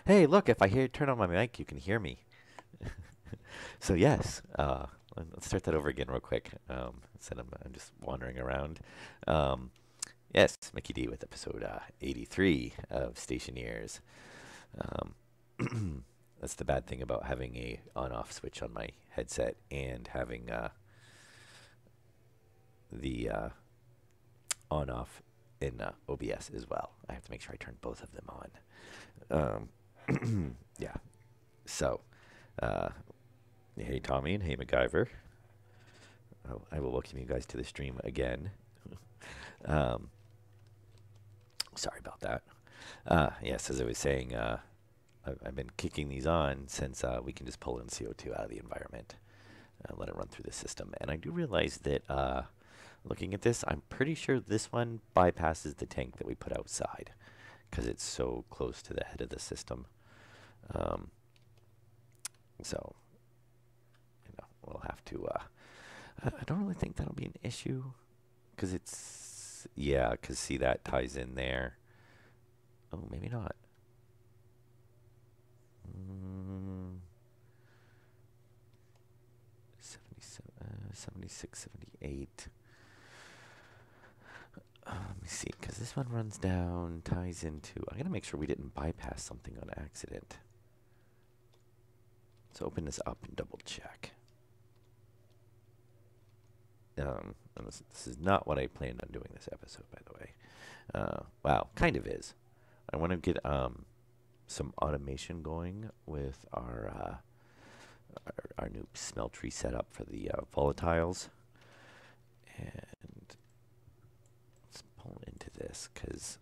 Hey, look, if I turn on my mic, you can hear me. So yes, let's start that over again real quick. Instead I'm just wandering around. Um, yes, Mickey D with episode 83 of Stationeers. That's the bad thing about having a on-off switch on my headset and having the on-off in OBS as well. I have to make sure I turn both of them on. Yeah. So, uh, hey Tommy and hey MacGyver. I will welcome you guys to the stream again. Um, Sorry about that. Yes, as I was saying, I've been kicking these on since we can just pull in CO2 out of the environment, let it run through the system. And I do realize that looking at this, I'm pretty sure this one bypasses the tank that we put outside because it's so close to the head of the system. Um, so, we'll have to. I don't really think that'll be an issue because it's, yeah, because see, that ties in there. Oh, maybe not. Mm, 77, 76, 78. Let me see, because this one runs down, ties into. I'm going to make sure we didn't bypass something on accident. Let's open this up and double check. And this is not what I planned on doing this episode, by the way. Wow, kind of is. I want to get some automation going with our new smeltery setup for the volatiles. And let's pull into this because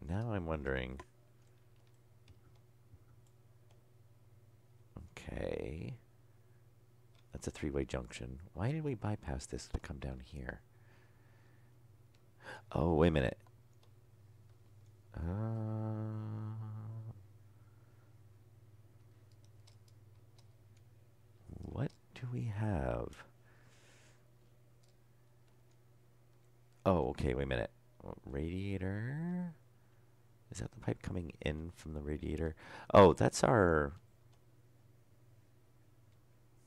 now I'm wondering. Okay, that's a three-way junction. Why did we bypass this to come down here? Oh, wait a minute. What do we have? Oh, okay, wait a minute. Radiator? Is that the pipe coming in from the radiator? Oh, that's our...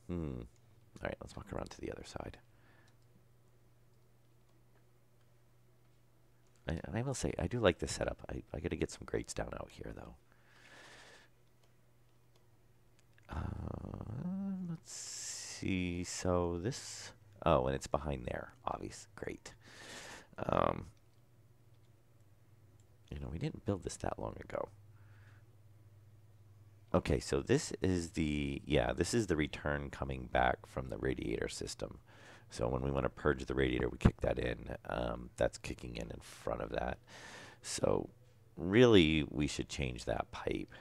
Alright, let's walk around to the other side. I will say, I do like this setup. I got to get some grates down out here, though. Let's see. So this... Oh, and it's behind there. Obvious. Great. Um, we didn't build this that long ago. Okay, so this is the... Yeah, this is the return coming back from the radiator system. So when we want to purge the radiator, we kick that in. That's kicking in front of that. So really, we should change that pipe.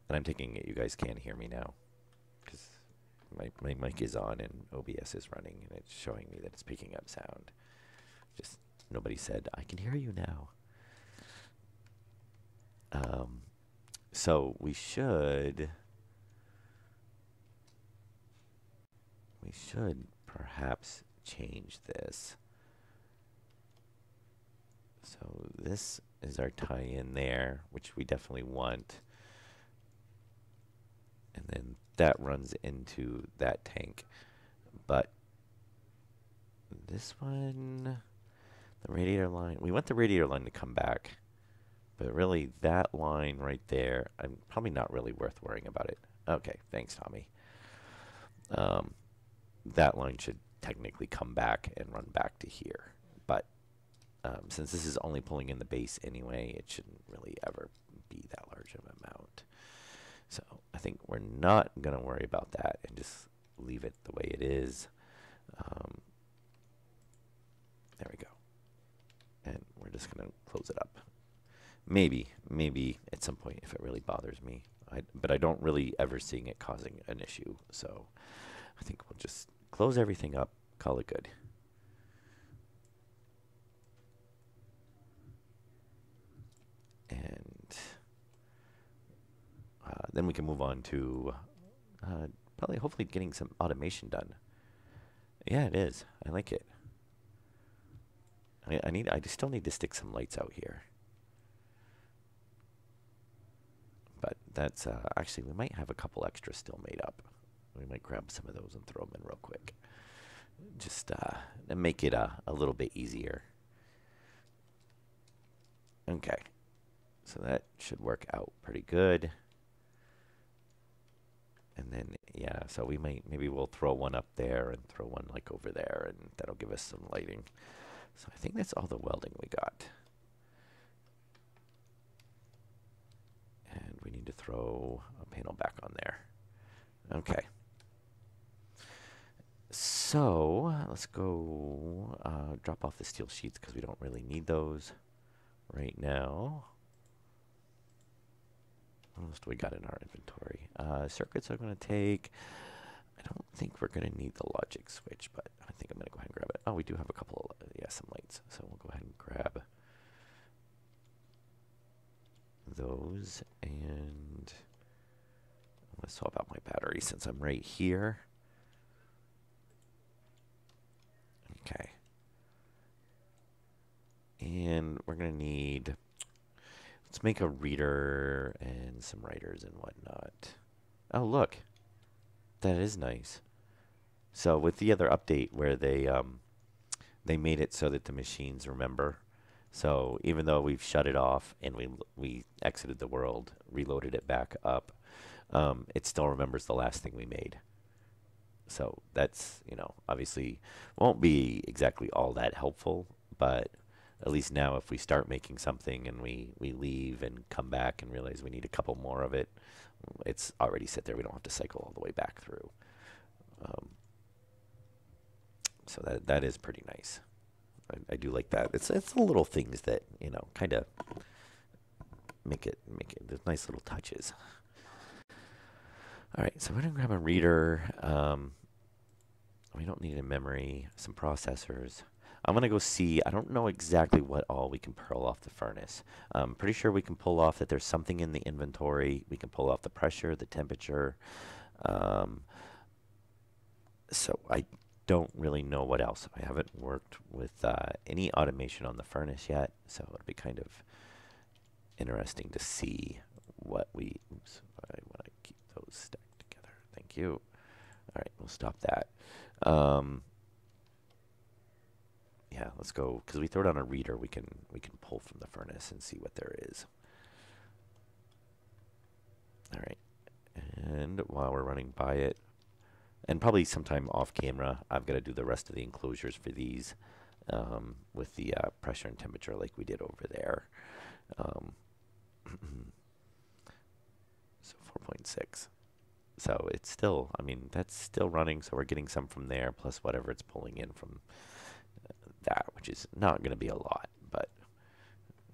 And I'm taking it you guys can hear me now because my mic is on and OBS is running and it's showing me that it's picking up sound. Just nobody said, I can hear you now. So we should perhaps change this. So this is our tie-in there, which we definitely want. And then that runs into that tank. But this one, the radiator line, we want the radiator line to come back. But really, that line right there, I'm probably not really worth worrying about it. Okay, thanks, Tommy. That line should technically come back and run back to here. But since this is only pulling in the base anyway, it shouldn't really ever be that large of an amount. So I think we're not going to worry about that and just leave it the way it is. There we go. And we're just going to close it up. Maybe at some point if it really bothers me. But I don't really ever seeing it causing an issue. So I think we'll just close everything up, call it good. And then we can move on to probably hopefully getting some automation done. Yeah, it is. I like it. I still need to stick some lights out here. that's actually, we might have a couple extras still made up. We might grab some of those and throw them in real quick. Just to make it a little bit easier. Okay, so that should work out pretty good. And then, yeah, so maybe we'll throw one up there and throw one like over there, and that'll give us some lighting. So I think that's all the welding we got. And we need to throw a panel back on there. Okay. So let's go drop off the steel sheets because we don't really need those right now. What else do we got in our inventory? Circuits are going to take. I don't think we're going to need the logic switch, but I think I'm going to go ahead and grab it. Oh, we do have a couple of, yeah, some lights. So we'll go ahead and grab those. And I'm going to swap out my battery since I'm right here. Okay. And we're going to need, let's make a reader and some writers and whatnot. Oh, look. That is nice. So with the other update where they made it so that the machines remember. So even though we've shut it off and we exited the world, reloaded it back up, it still remembers the last thing we made. So that's, you know, obviously won't be exactly all that helpful, but at least now if we start making something and we leave and come back and realize we need a couple more of it, it's already set there. We don't have to cycle all the way back through. So that is pretty nice. I do like that. It's the little things that, you know, kind of make it there's nice little touches. All right, so we're gonna grab a reader. We don't need a memory, some processors. I'm gonna go see. I don't know exactly what all we can pull off the furnace. I'm pretty sure we can pull off that there's something in the inventory. We can pull off the pressure, the temperature. So I don't really know what else. I haven't worked with any automation on the furnace yet, so it'll be kind of interesting to see what we. Oops, I want to keep those stacked together. Thank you. All right, we'll stop that. Yeah, let's go because we throw down a reader. We can pull from the furnace and see what there is. All right, and while we're running by it, and probably sometime off camera, I've got to do the rest of the enclosures for these with the pressure and temperature like we did over there. So 4.6. So it's still, I mean, that's still running, so we're getting some from there, plus whatever it's pulling in from that, which is not going to be a lot. But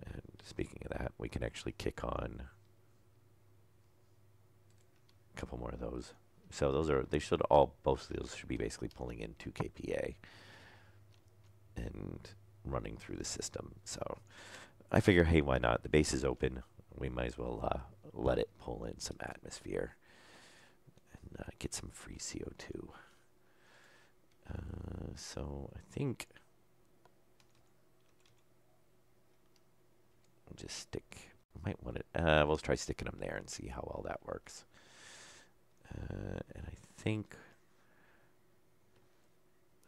and speaking of that, we can actually kick on a couple more of those. So those are, they should all, both of those should be basically pulling in 2 kPa and running through the system. So I figure, hey, why not? The base is open. We might as well let it pull in some atmosphere and get some free CO2. So I think we'll just stick, might want it, we'll try sticking them there and see how well that works. And I think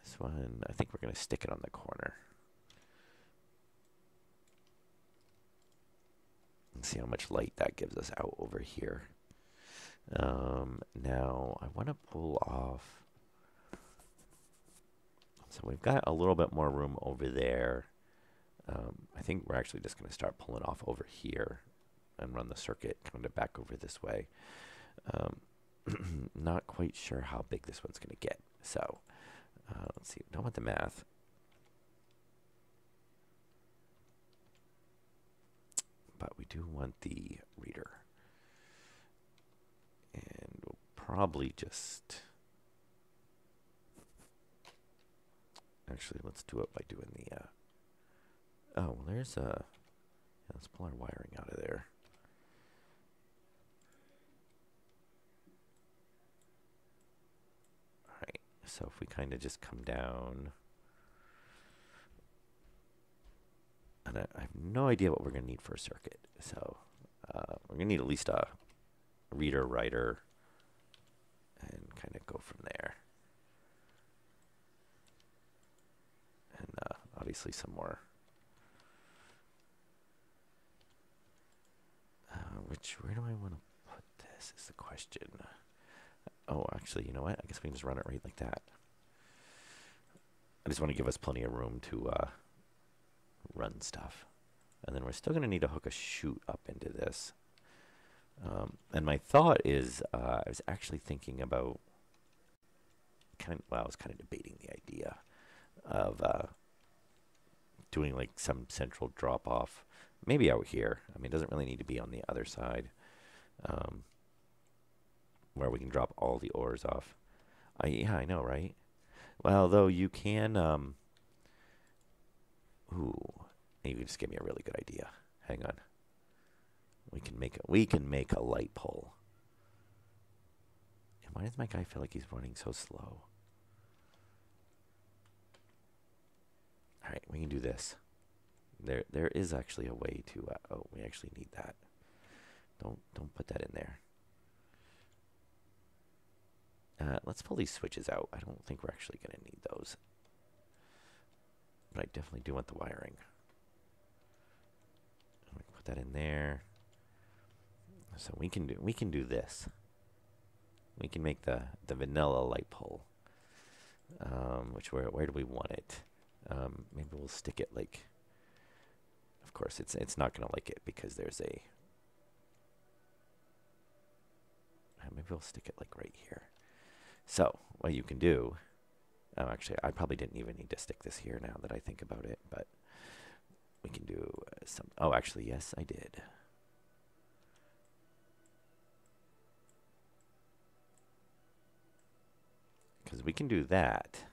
this one, I think we're going to stick it on the corner. And see how much light that gives us out over here. Now, I want to pull off. So we've got a little bit more room over there. I think we're actually just going to start pulling off over here and run the circuit kind of back over this way. Not quite sure how big this one's going to get. So let's see. Don't want the math. But we do want the reader. And we'll probably just... Actually, let's do it by doing the... Oh, well, there's a... Yeah, let's pull our wiring out of there. Alright, so if we kind of just come down... And I have no idea what we're going to need for a circuit. So we're going to need at least a reader, writer, and kind of go from there. And obviously some more. Where do I want to put this is the question. Oh, actually, you know what? I guess we can just run it right like that. I just want to give us plenty of room to run stuff. And then we're still going to need to hook a chute up into this. And my thought is, I was actually thinking about, I was kind of debating the idea of doing like some central drop-off, maybe out here. I mean, it doesn't really need to be on the other side, where we can drop all the ores off. Yeah, I know, right? Well, though you can, ooh, you just gave me a really good idea. Hang on. We can make a light pole. And why does my guy feel like he's running so slow? All right, we can do this. There is actually a way to. Oh, we actually need that. Don't put that in there. Let's pull these switches out. I don't think we're actually going to need those, but I definitely do want the wiring. Put that in there. So we can do this. We can make the vanilla light pole. Where do we want it? Maybe we'll stick it like. Of course, it's not going to like it because there's a. Maybe we'll stick it like right here. So what you can do. Oh, actually, I probably didn't even need to stick this here now that I think about it, but we can do some. Oh, actually, yes, I did. Because we can do that.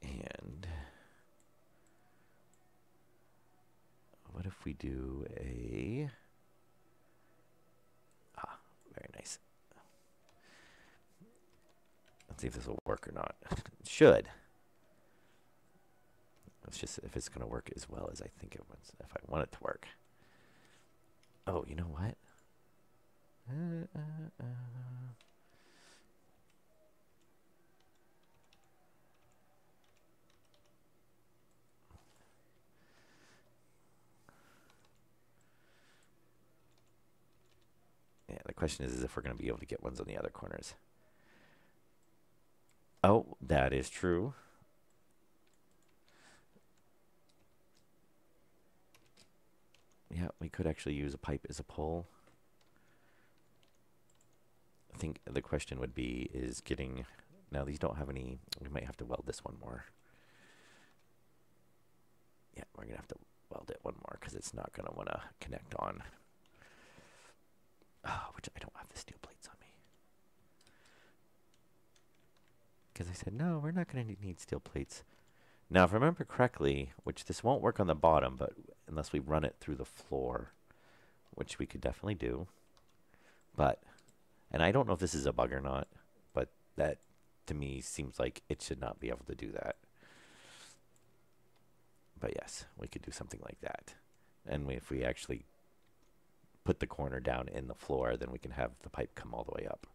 And what if we do a... very nice. Let's see if this will work or not. It should. It's just if it's going to work as well as I think it was, if I want it to work. Oh, you know what? Yeah, the question is if we're going to be able to get ones on the other corners. Oh, that is true. Yeah, we could actually use a pipe as a pole. I think the question would be is getting... Now, these don't have any... We might have to weld this one more. Yeah, we're going to have to weld it one more because it's not going to want to connect on. Which I don't have the steel plates on me. Because I said, no, we're not going to need steel plates. Now, if I remember correctly, which this won't work on the bottom, but unless we run it through the floor, which we could definitely do. But, and I don't know if this is a bug or not, but that to me seems like it should not be able to do that. But yes, we could do something like that. And if we actually put the corner down in the floor, then we can have the pipe come all the way up.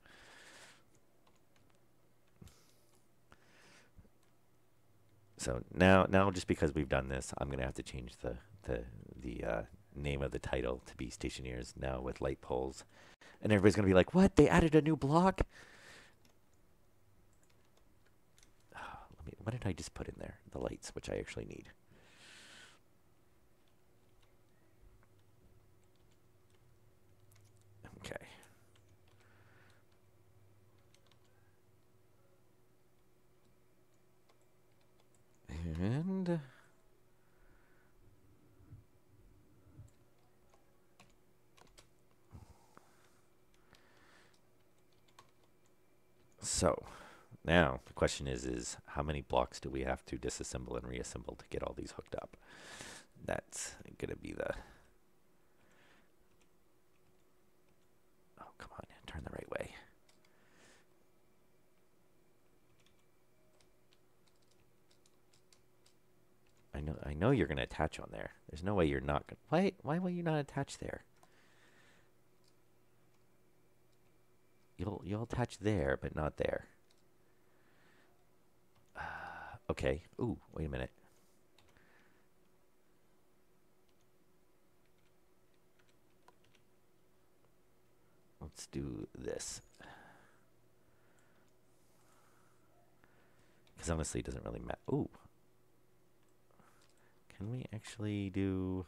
So now just because we've done this, I'm going to have to change the name of the title to be Stationeers now with light poles. And everybody's going to be like, what? They added a new block? What did I just put in there? The lights, which I actually need. Okay. And so now the question is how many blocks do we have to disassemble and reassemble to get all these hooked up? That's going to be the... Oh, come on, turn the right way. I know you're gonna attach on there. There's no way you're not gonna. Why will you not attach there? You'll attach there, but not there. Okay. Ooh, wait a minute. Let's do this. Because honestly, it doesn't really matter. Ooh. Can we actually do...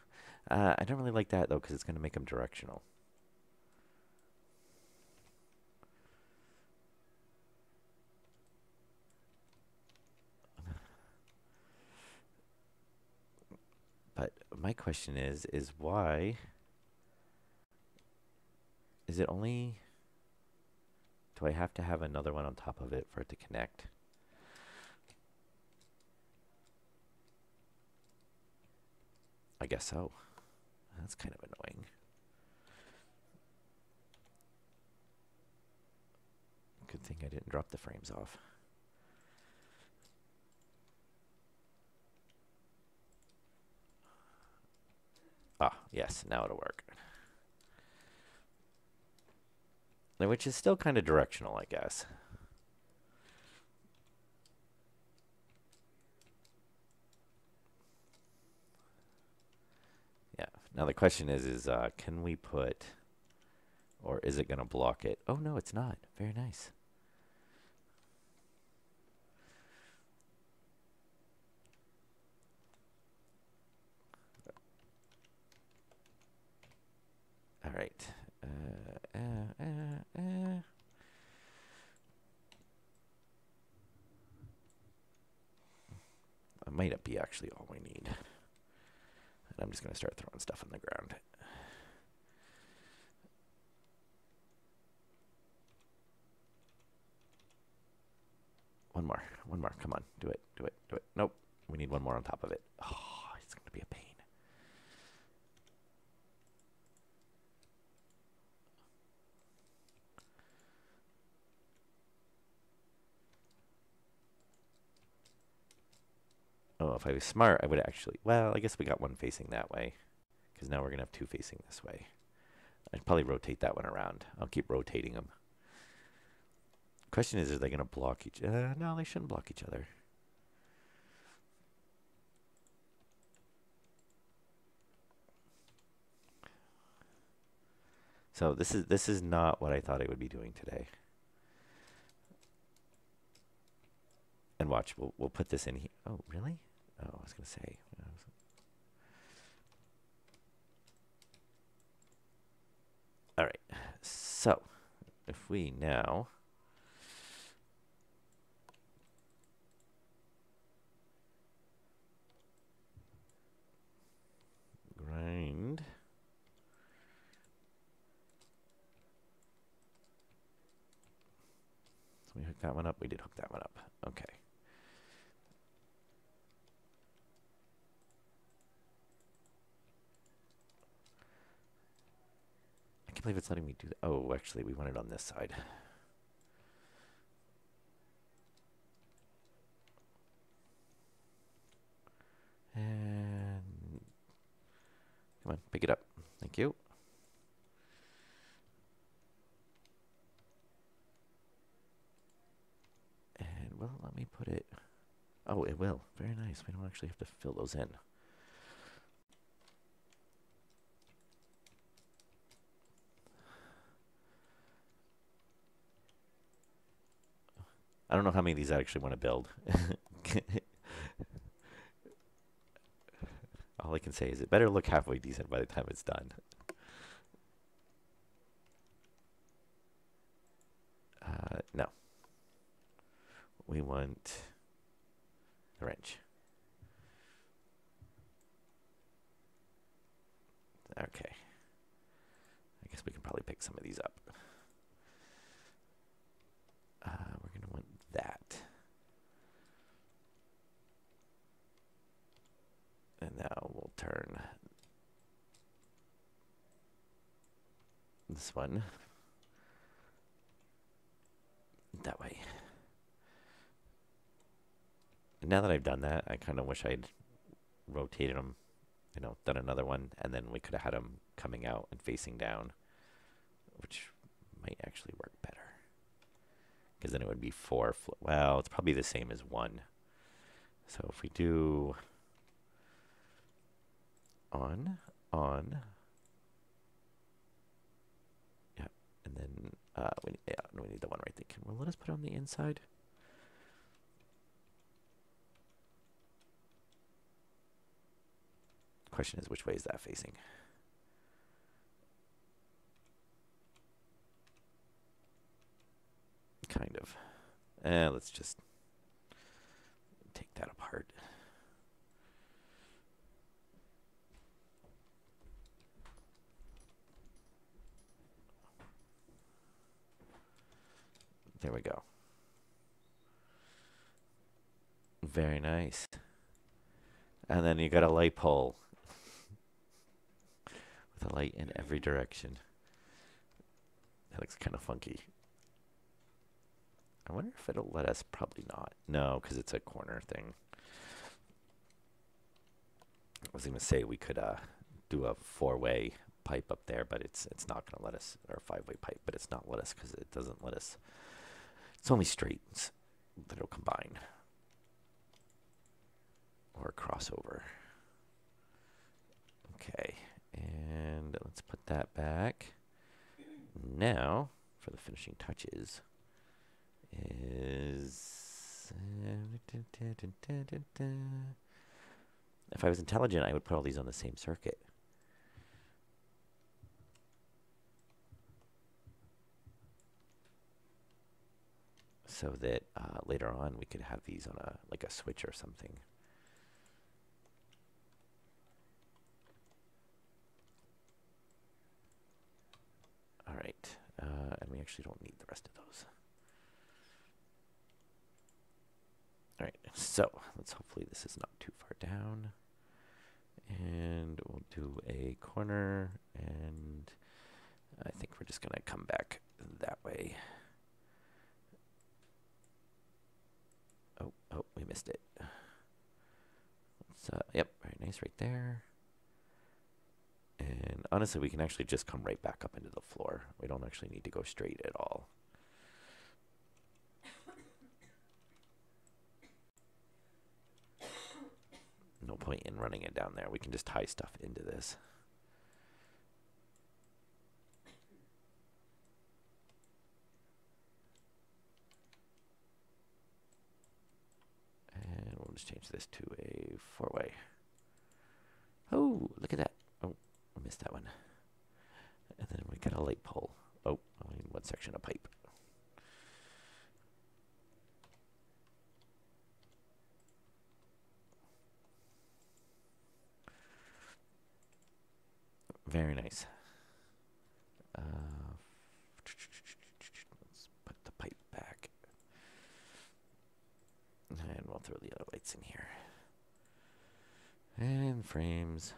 I don't really like that, though, because it's going to make them directional. But my question is why... Is it only... Do I have to have another one on top of it for it to connect? I guess so. That's kind of annoying. Good thing I didn't drop the frames off. Ah, yes, now it'll work. Which is still kind of directional, I guess. Yeah. Now the question is can we put, or is it going to block it? Oh, no, it's not. Very nice. All right. It might be actually all we need. And I'm just going to start throwing stuff on the ground. One more. Come on, do it. Nope, we need one more on top of it. Oh, it's going to be a pain. Oh, if I was smart, I would actually... Well, I guess we got one facing that way. Because now we're going to have two facing this way. I'd probably rotate that one around. I'll keep rotating them. Question is they going to block each... no, they shouldn't block each other. So this is not what I thought I would be doing today. And watch, we'll put this in here. Oh, really? Oh, I was going to say. All right. So, if we now grind we hooked that one up. We did hook that one up. Okay. I can't believe it's letting me do that. Oh, actually, we want it on this side. And come on, pick it up. Thank you. And will it let me put it? Oh, it will. Very nice. We don't actually have to fill those in. I don't know how many of these I actually want to build. All I can say is it better look halfway decent by the time it's done. No. We want the wrench. Okay. I guess we can probably pick some of these up. We're going to want that. And now we'll turn this one that way. And now that I've done that, I kind of wish I'd rotated them, done another one, and then we could have had them coming out and facing down, which might actually work better. Because then it would be four. Well, it's probably the same as one. So if we do on, yeah, and then we need the one right there. Can we let us put it on the inside? Question is, which way is that facing? Kind of. Let's just take that apart. There we go. Very nice. And then you got a light pole with a light in every direction. That looks kind of funky. I wonder if it'll let us. Probably not. No, because it's a corner thing. I was going to say we could do a four-way pipe up there, but it's not going to let us, or a five-way pipe, but it's not let us because it doesn't let us. It's only straights that'll combine or crossover. Okay, and let's put that back. Now, for the finishing touches, is if I was intelligent, I would put all these on the same circuit. So that later on we could have these on like a switch or something. All right, and we actually don't need the rest of those. All right, so let's hopefully this is not too far down. And we'll do a corner, and I think we're just gonna come back that way. Oh, we missed it. Yep, very nice right there. And honestly, we can actually just come right back up into the floor. We don't actually need to go straight at all. No point in running it down there. We can just tie stuff into this. And we'll just change this to a four-way. Oh, look at that. Oh, I missed that one. And then we got a light pole. Oh, only one section of pipe. Very nice. Let's put the pipe back. And we'll throw the other lights in here. And frames.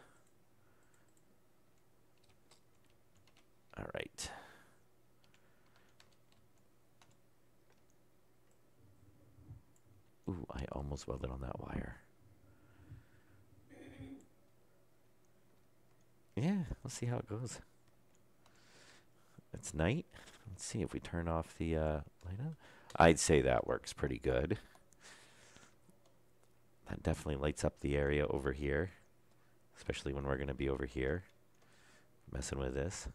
All right. Ooh, I almost welded on that wire. Yeah, we'll see how it goes. It's night. Let's see if we turn off the light up. I'd say that works pretty good. That definitely lights up the area over here, especially when we're going to be over here messing with this.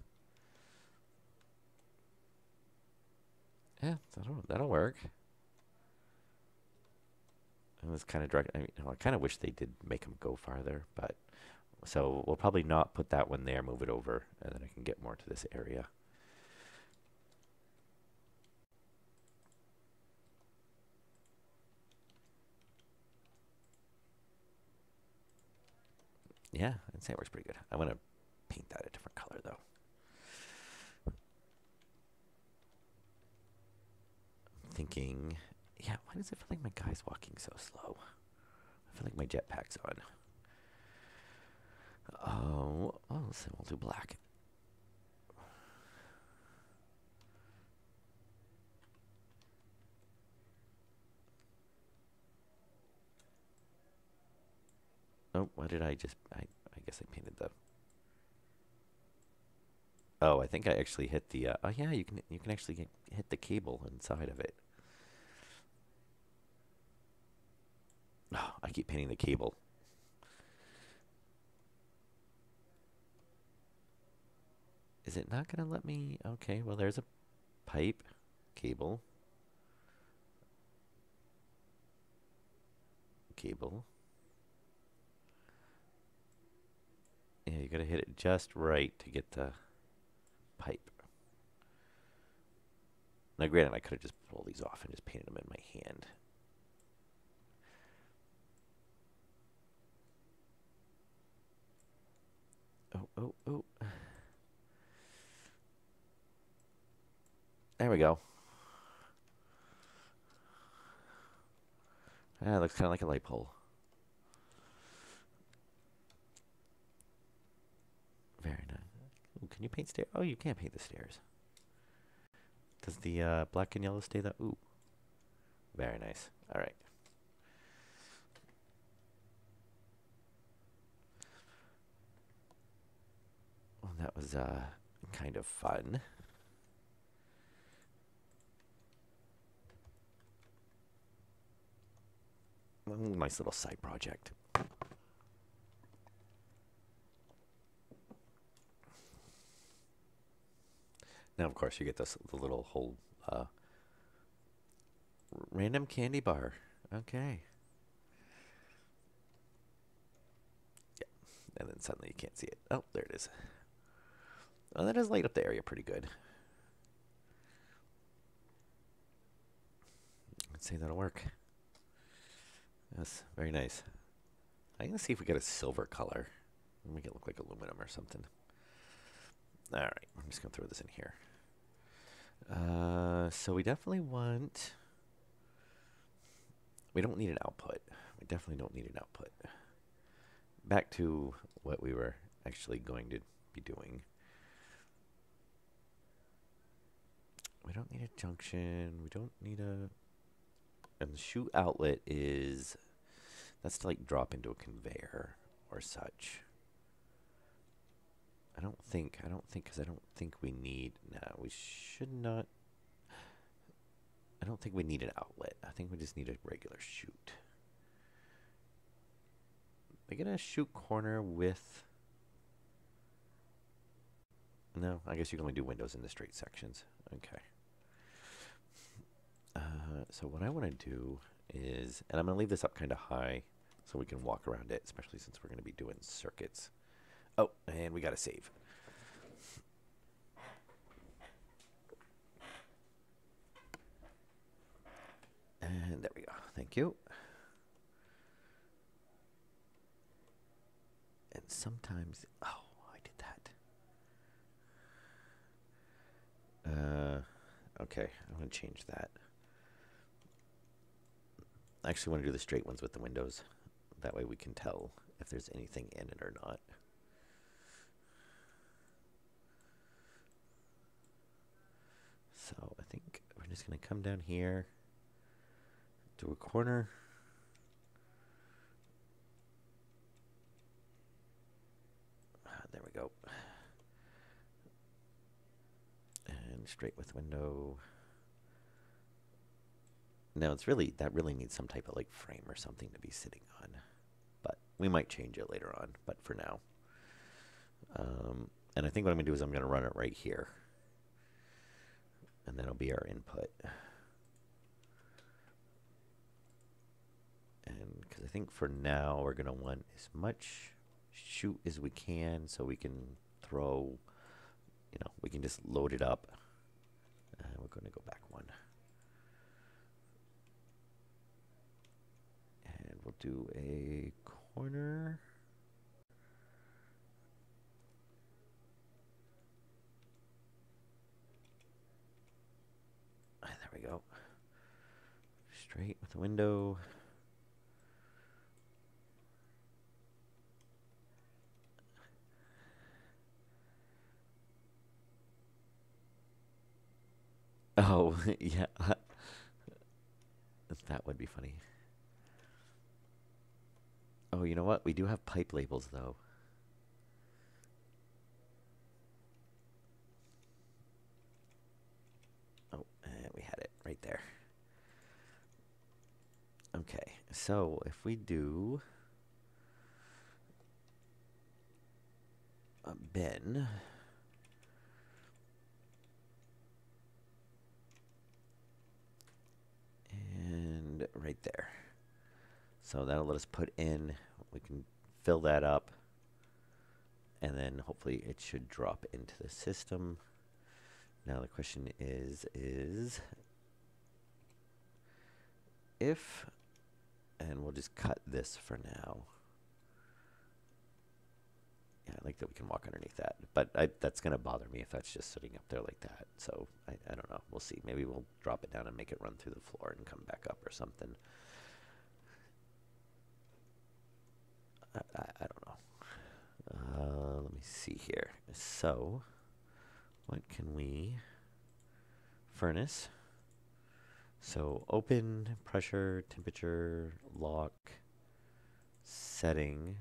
Yeah, that'll work. It was kind of direct. I kind of wish they did make them go farther, but so we'll probably not put that one there, move it over, and then I can get more to this area. Yeah, I'd say it works pretty good. I want to paint that a different color, though. I'm thinking, yeah, why does it feel like my guy's walking so slow? I feel like my jetpack's on. Oh, so we'll do black. Oh, what did I just... I guess I painted the... Oh, I think I actually hit the... oh, yeah, you can actually hit the cable inside of it. Oh, I keep painting the cable. Is it not going to let me... Okay, well, there's a pipe, cable, cable. Yeah, you got to hit it just right to get the pipe. Now, granted, I could have just pulled these off and just painted them in my hand. Oh, oh, oh. There we go. Ah, it looks kind of like a light pole. Very nice. Ooh, can you paint stairs? Oh, you can't paint the stairs. Does the black and yellow stay that? Ooh. Very nice. All right. Well, that was kind of fun. Nice little side project. Now, of course, you get the little whole random candy bar. Okay. Yeah. And then suddenly you can't see it. Oh, there it is. Oh, that does light up the area pretty good. Let's see, that'll work. Yes, very nice. I'm going to see if we get a silver color. Make it look like aluminum or something. All right, I'm just going to throw this in here. So we definitely want... We don't need an output. We definitely don't need an output. Back to what we were actually going to be doing. We don't need a junction. We don't need a... And the chute outlet is... That's to like drop into a conveyor or such. I don't think, because I don't think we need... No, we should not... I don't think we need an outlet. I think we just need a regular chute. They get a chute corner with... No, I guess you can only do windows in the straight sections. Okay. So what I want to do is... And I'm going to leave this up kind of high so we can walk around it, especially since we're going to be doing circuits. Oh, and we got to save. And there we go. Thank you. And sometimes... Oh, I did that. Okay, I'm going to change that. I actually want to do the straight ones with the windows. That way we can tell if there's anything in it or not. So I think we're just going to come down here, do a corner. There we go. And straight with window. Now it's really, that really needs some type of like frame or something to be sitting on. But we might change it later on, but for now. And I think what I'm going to do is I'm going to run it right here. And that'll be our input. And because I think for now we're going to want as much chute as we can so we can throw, you know, we can just load it up. And we're going to go back one. And we'll do a corner. There we go. Straight with the window. Oh, yeah. That would be funny. Oh, you know what? We do have pipe labels, though. Oh, and we had it right there. Okay, so if we do a bin, and right there. So that'll let us put in, we can fill that up, and then hopefully it should drop into the system. Now the question is if, and we'll just cut this for now. Yeah, I like that we can walk underneath that, but that's going to bother me if that's just sitting up there like that. So I don't know. We'll see. Maybe we'll drop it down and make it run through the floor and come back up or something. I don't know. Let me see here. So what can we... Furnace. So open, pressure, temperature, lock, setting,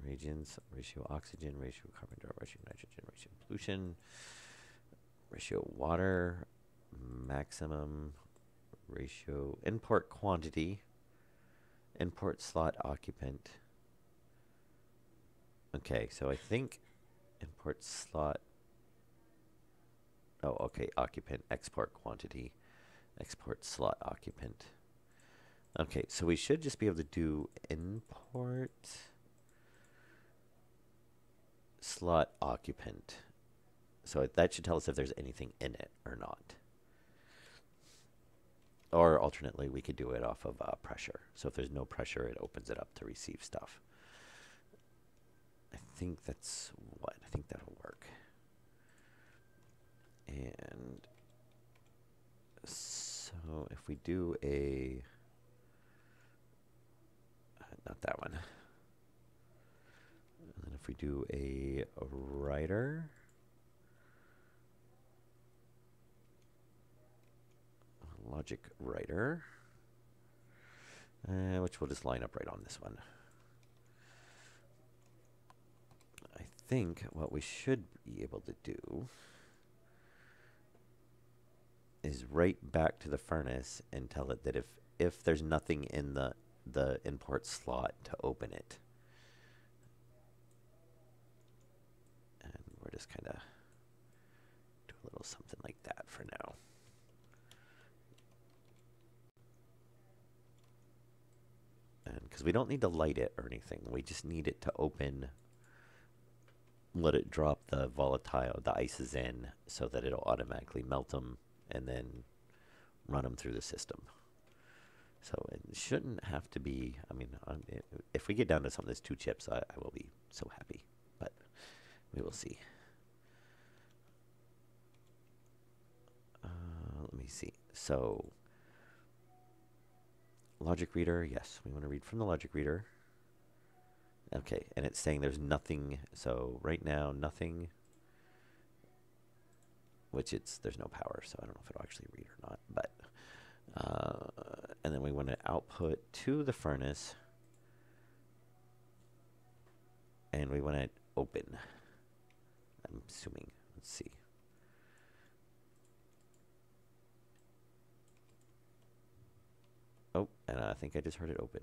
reagents, ratio oxygen, ratio carbon dioxide, ratio nitrogen, ratio pollution, ratio water, maximum, ratio import quantity, import slot occupant. Okay, so I think import slot. Oh, okay, occupant, export quantity, export slot occupant. Okay, so we should just be able to do import slot occupant. So that should tell us if there's anything in it or not. Or alternately, we could do it off of pressure. So if there's no pressure, it opens it up to receive stuff. I think that's what? I think that'll work. And so if we do a... not that one. And then if we do a writer... logic writer, which we'll just line up right on this one. I think what we should be able to do is write back to the furnace and tell it that if there's nothing in the import slot to open it. And we're just kind of do a little something like that for now. Because we don't need to light it or anything. We just need it to open, let it drop the volatile, the ices in, so that it'll automatically melt them and then run them through the system. So it shouldn't have to be, I mean, if we get down to something that's 2 chips, I will be so happy. But we will see. Let me see. So... logic reader, yes, we want to read from the logic reader. Okay, and it's saying there's nothing, so right now, nothing, which there's no power, so I don't know if it'll actually read or not, but, and then we want to output to the furnace, and we want to open, I'm assuming, let's see. Oh, and I think I just heard it open.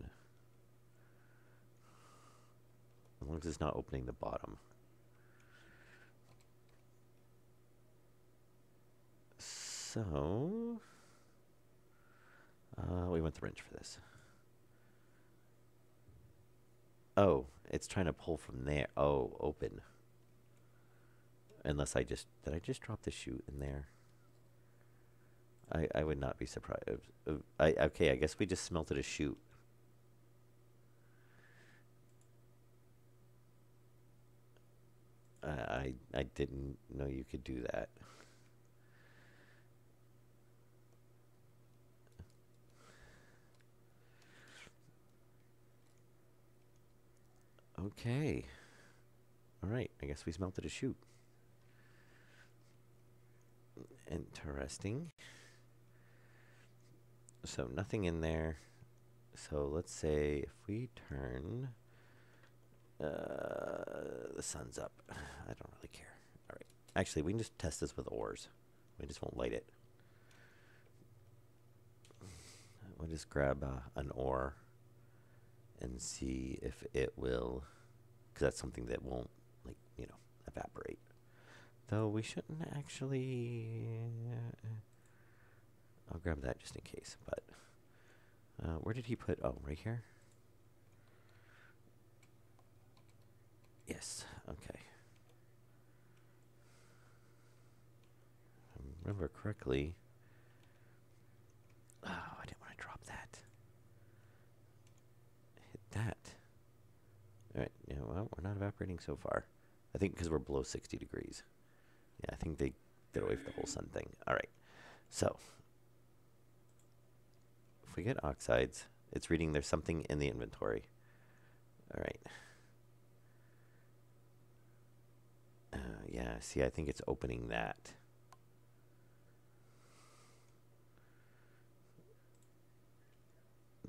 As long as it's not opening the bottom. So, we want the wrench for this. Oh, it's trying to pull from there. Oh, open. Unless did I just drop the chute in there? I would not be surprised. Okay, I guess we just smelted a chute. I didn't know you could do that. Okay. All right, I guess we smelted a chute. Interesting. So nothing in there. So let's say if we turn The sun's up. I don't really care. All right. Actually, we can just test this with ores. We just won't light it. We'll just grab an ore and see if it will, because that's something that won't, like, evaporate. Though we shouldn't actually. I'll grab that just in case. But where did he put? Oh, right here. Yes. Okay. If I remember correctly. Oh, I didn't want to drop that. Hit that. All right. Yeah. Well, we're not evaporating so far. I think because we're below 60 degrees. Yeah, I think they did away with the whole sun thing. All right. So if we get oxides, it's reading there's something in the inventory. All right. Yeah, see, I think it's opening that.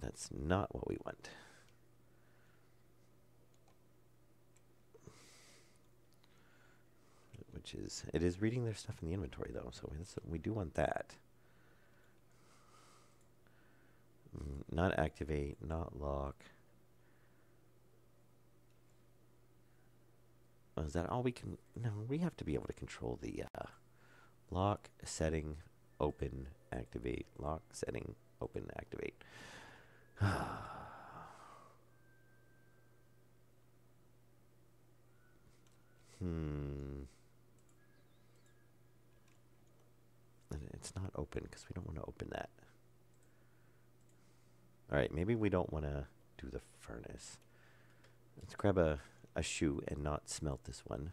That's not what we want. Which is, it is reading their stuff in the inventory, though, so we do want that. Not activate, not lock. Oh, is that all we can? No, we have to be able to control the lock, setting, open, activate, lock, setting, open, activate. It's not open because we don't want to open that. All right, maybe we don't want to do the furnace. Let's grab a shoe and not smelt this one.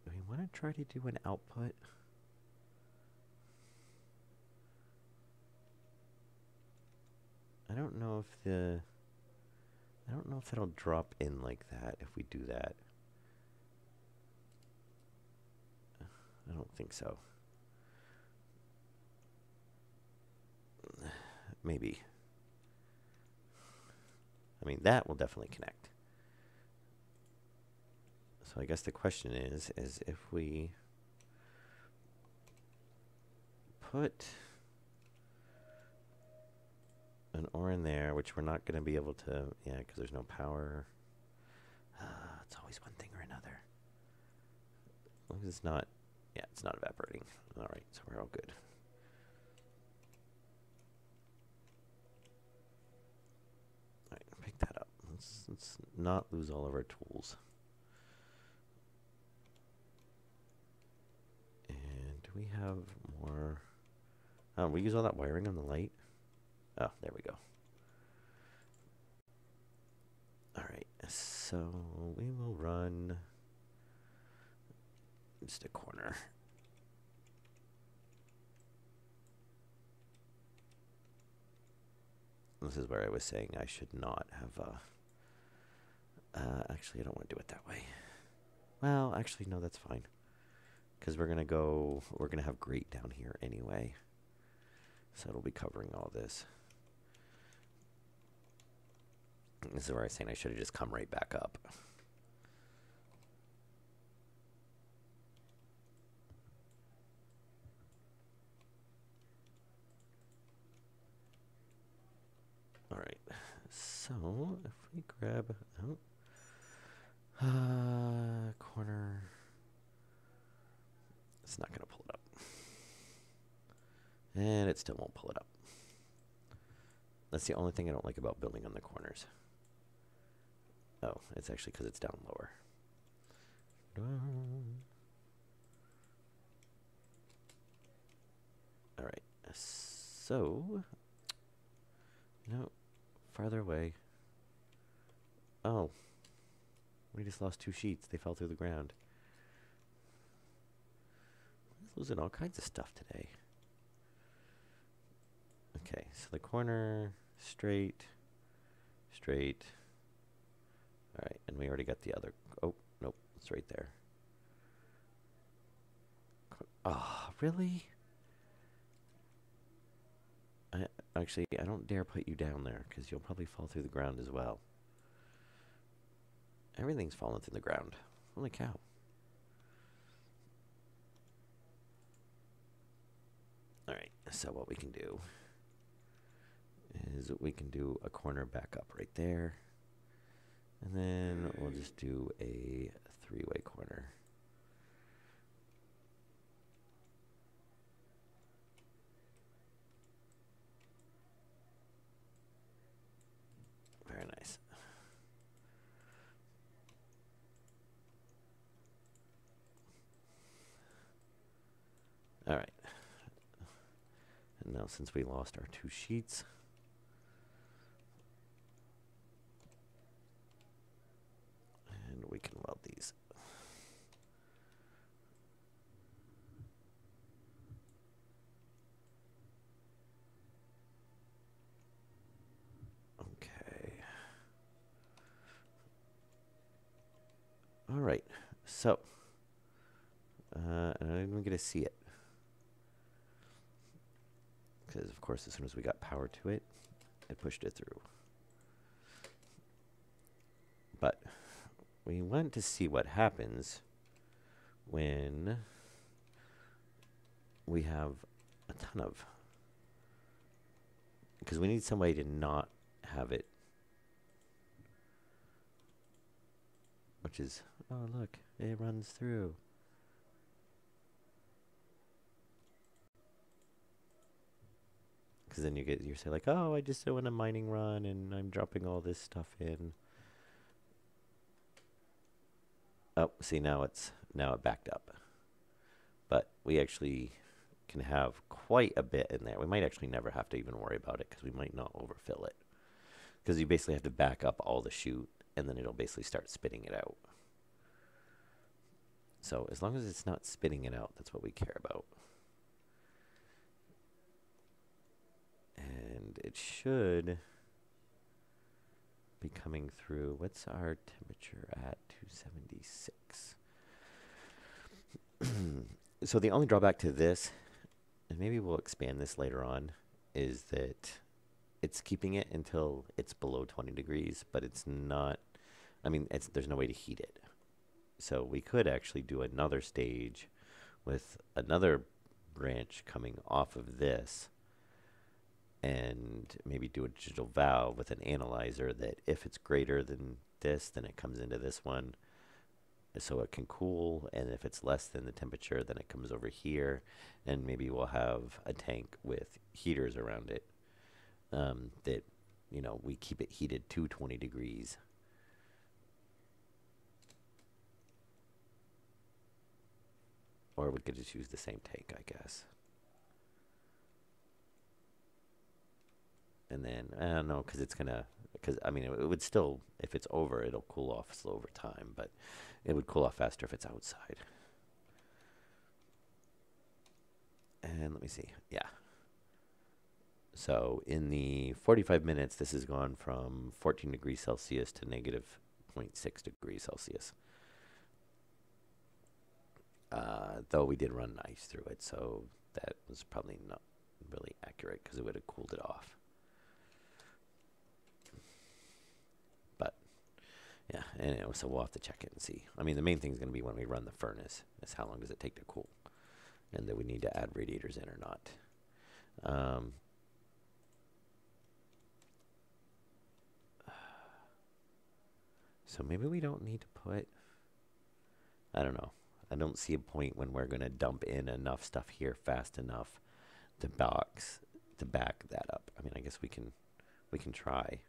Do we want to try to do an output? I don't know if it'll drop in like that if we do that. I don't think so. Maybe. I mean, that will definitely connect. So I guess the question is if we put an ore in there, which we're not going to be able to, yeah, because there's no power. It's always one thing or another. As long as it's not, yeah, it's not evaporating. All right, so we're all good. All right, pick that up. Let's not lose all of our tools. And do we have more? Oh, we use all that wiring on the light? Oh, there we go. All right, so we will run just a corner. This is where I was saying I should not have, actually, I don't want to do it that way. Well, actually, no, that's fine. Because we're going to have grate down here anyway. So it'll be covering all this. This is where I was saying I should have just come right back up. All right. So if we grab corner, it's not going to pull it up. And it still won't pull it up. That's the only thing I don't like about building on the corners. Oh, it's actually because it's down lower. All right. So, farther away. Oh, we just lost 2 sheets. They fell through the ground. We're losing all kinds of stuff today. Okay, so the corner, straight. All right, and we already got the other. Oh, nope, it's right there. Oh, really? Actually, I don't dare put you down there because you'll probably fall through the ground as well. Everything's falling through the ground. Holy cow. Alright, so what we can do is we can do a corner back up right there. And then we'll just do a three-way corner. Very nice. All right. And now since we lost our two sheets, and we can weld these. Okay. All right. So, I'm going to see it. Because, of course, as soon as we got power to it, it pushed it through. But we want to see what happens when we have a ton of, because we need somebody to not have it, which is, oh look, it runs through. Because then you say like, oh, I just doing a mining run and I'm dropping all this stuff in. Oh, see, now it backed up. But we actually can have quite a bit in there. We might actually never have to even worry about it because we might not overfill it. Because you basically have to back up all the chute and then it'll basically start spitting it out. So as long as it's not spitting it out, that's what we care about. And it should be coming through. What's our temperature at? 276. So the only drawback to this, and maybe we'll expand this later on, is that it's keeping it until it's below 20 degrees, but it's not, I mean, there's no way to heat it. So we could actually do another stage with another branch coming off of this and maybe do a digital valve with an analyzer that if it's greater than this, then it comes into this one so it can cool, and if it's less than the temperature, then it comes over here, and maybe we'll have a tank with heaters around it that, you know, we keep it heated to 20 degrees. Or we could just use the same tank, I guess. And then, I don't know, because it's going to, because, I mean, it would still, if it's over, it'll cool off slow over time, but it would cool off faster if it's outside. And let me see, yeah. So in the 45 minutes, this has gone from 14 degrees Celsius to negative 0.6 degrees Celsius. Though we did run ice through it, so that was probably not really accurate because it would have cooled it off. But yeah, anyway, so we'll have to check it and see. I mean, the main thing is going to be when we run the furnace, is how long does it take to cool, and that we need to add radiators in or not. So maybe we don't need to put, I don't know. I don't see a point when we're going to dump in enough stuff here fast enough to back that up. I mean, I guess we can try.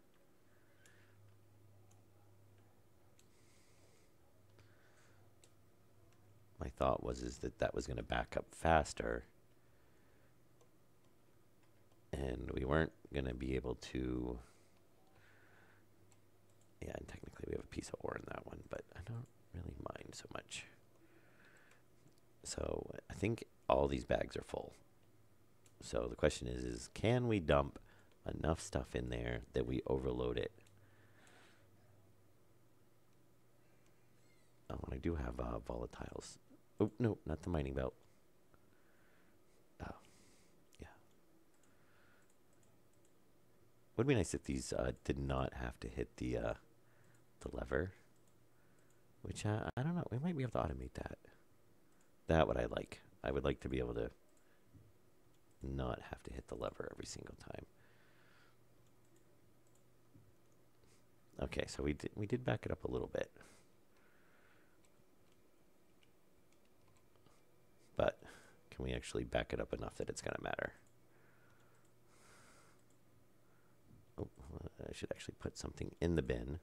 My thought was that was going to back up faster, and we weren't going to be able to. Yeah, and technically we have a piece of ore in that one, but I don't really mind so much. So I think all these bags are full. So the question is can we dump enough stuff in there that we overload it? Oh, and I do have volatiles. Oh, no, not the mining belt. Oh, yeah. Would be nice if these did not have to hit the lever, which I don't know. We might be able to automate that. That what I like. I would like to be able to not have to hit the lever every single time. Okay, so we did back it up a little bit. But can we actually back it up enough that it's going to matter? Oh, I should actually put something in the bin.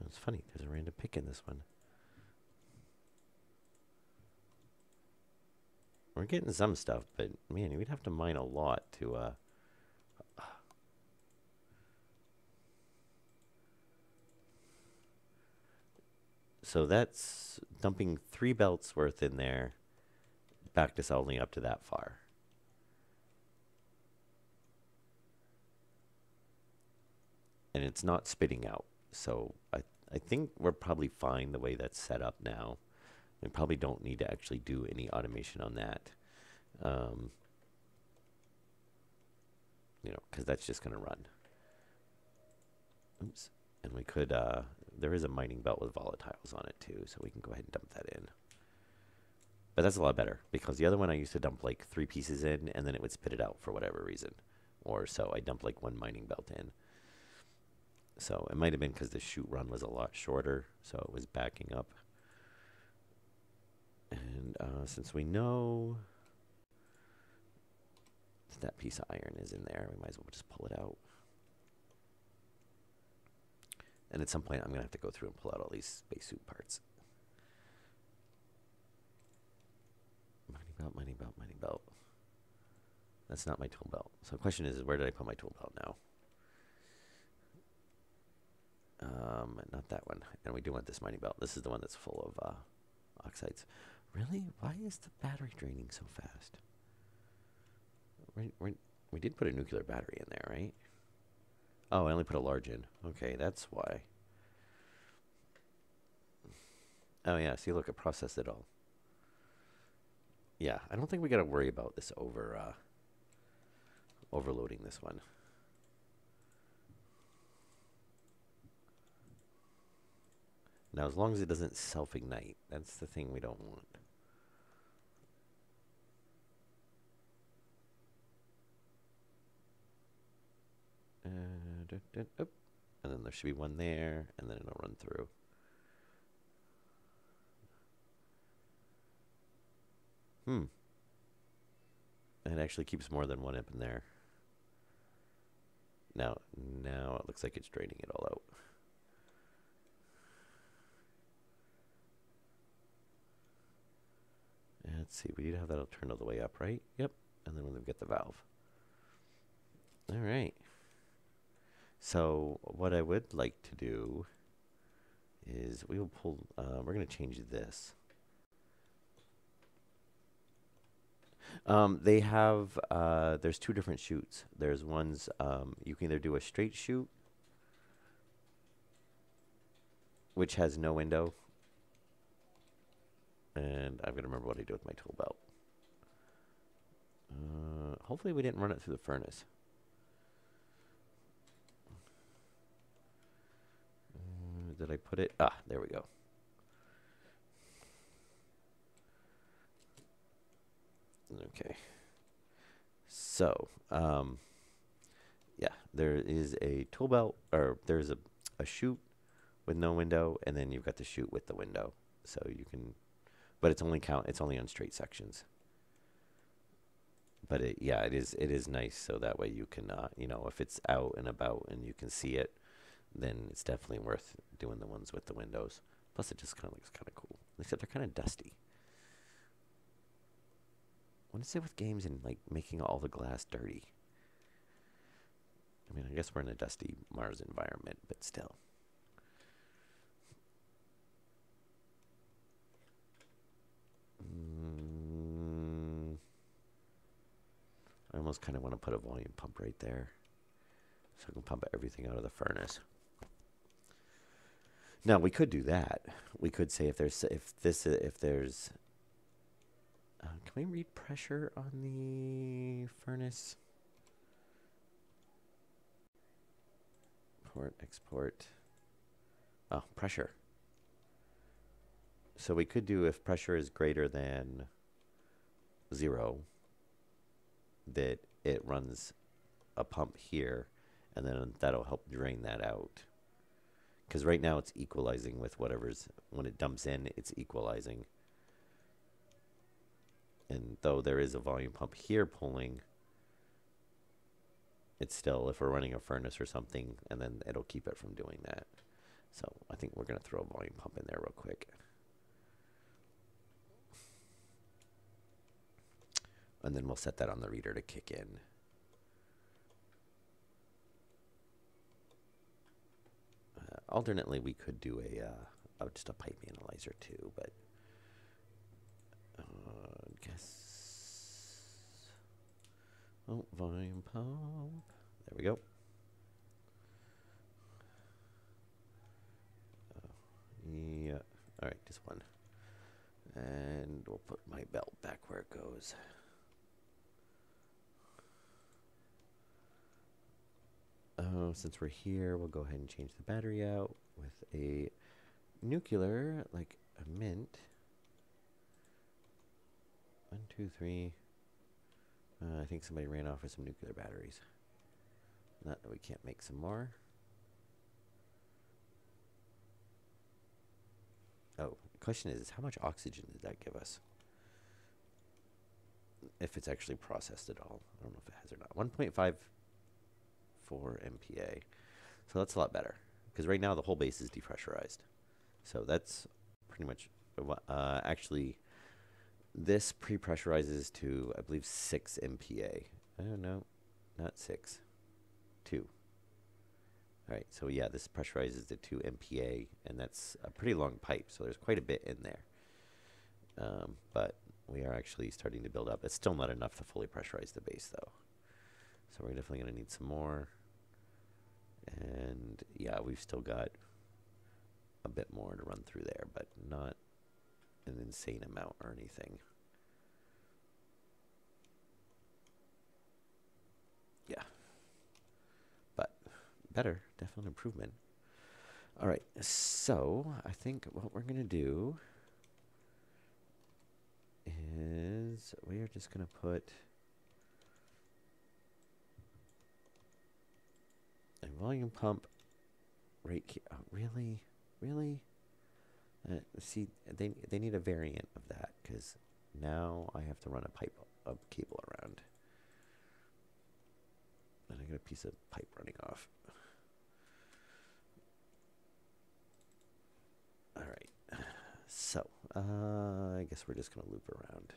It's funny, there's a random pick in this one. We're getting some stuff, but man, we'd have to mine a lot to so that's dumping 3 belts worth in there. Backed us only up to that far. And it's not spitting out. So I think we're probably fine the way that's set up now. We probably don't need to actually do any automation on that. You know, because that's just going to run. Oops. And we could, there is a mining belt with volatiles on it too, so we can go ahead and dump that in. But that's a lot better, because the other one I used to dump like 3 pieces in, and then it would spit it out for whatever reason. Or so I dumped like 1 mining belt in. So it might have been because the chute run was a lot shorter, so it was backing up. And since we know that piece of iron is in there, we might as well just pull it out. And at some point, I'm going to have to go through and pull out all these spacesuit parts. Mining belt, mining belt, mining belt. That's not my tool belt. So the question is, where did I put my tool belt now? Not that one. And we do want this mining belt. This is the one that's full of oxides. Really? Why is the battery draining so fast? We did put a nuclear battery in there, right? Oh, I only put a large in. Okay, that's why. Oh, yeah. See, look, it processed it all. Yeah, I don't think we got to worry about this overloading this one. Now, as long as it doesn't self-ignite, that's the thing we don't want. And then there should be one there, and then it'll run through. It actually keeps more than one up in there. Now it looks like it's draining it all out. And let's see, we need to have that turned all the way up, right? Yep. And then we'll get the valve. All right. So what I would like to do is we will pull, we're going to change this. They have, there's 2 different chutes. There's ones, you can either do a straight chute, which has no window. And I'm going to remember what I do with my tool belt. Hopefully we didn't run it through the furnace. Did I put it? Ah, there we go. Okay. So, yeah, there is a tool belt, or there's a chute with no window, and then you've got the chute with the window. So you can, but it's only on straight sections. But it is nice, so that way you can, you know, if it's out and about and you can see it, then it's definitely worth doing the ones with the windows. Plus, it just kind of looks kind of cool, except they're kind of dusty. What is it with games and like making all the glass dirty? I mean, I guess we're in a dusty Mars environment, but still. I almost kind of want to put a volume pump right there, so I can pump everything out of the furnace. Now we could do that. We could say if there's can we read pressure on the furnace? Port, export. Oh, pressure. So we could do if pressure is greater than 0, that it runs a pump here, and then that'll help drain that out. Because right now it's equalizing with whatever's, when it dumps in, it's equalizing. And though there is a volume pump here pulling, it's still, if we're running a furnace or something, and then it'll keep it from doing that. So I think we're going to throw a volume pump in there real quick. And then we'll set that on the reader to kick in. Alternately, we could do just a pipe analyzer too, but guess. Oh, volume pump. There we go. Yeah. All right, just one. And we'll put my belt back where it goes. Oh, since we're here, we'll go ahead and change the battery out with a nuclear, like a mint. 1, 2, 3. I think somebody ran off with some nuclear batteries. Not that we can't make some more. Oh, the question is how much oxygen did that give us? If it's actually processed at all. I don't know if it has or not. 1.54 MPa. So that's a lot better. Because right now the whole base is depressurized. So that's pretty much... actually, this pre-pressurizes to, I believe, 6 MPa. I don't know. Not 6. 2. All right, so yeah, this pressurizes to 2 MPa, and that's a pretty long pipe, so there's quite a bit in there. But we are actually starting to build up. It's still not enough to fully pressurize the base, though. So we're definitely going to need some more. And yeah, we've still got a bit more to run through there, but not an insane amount or anything. Yeah. But better, definite improvement. All right, so I think what we're going to do is we are just going to put a volume pump right here. Oh, really? Really? See, they need a variant of that, because now I have to run a cable around. And I got a piece of pipe running off. All right. So, I guess we're just going to loop around.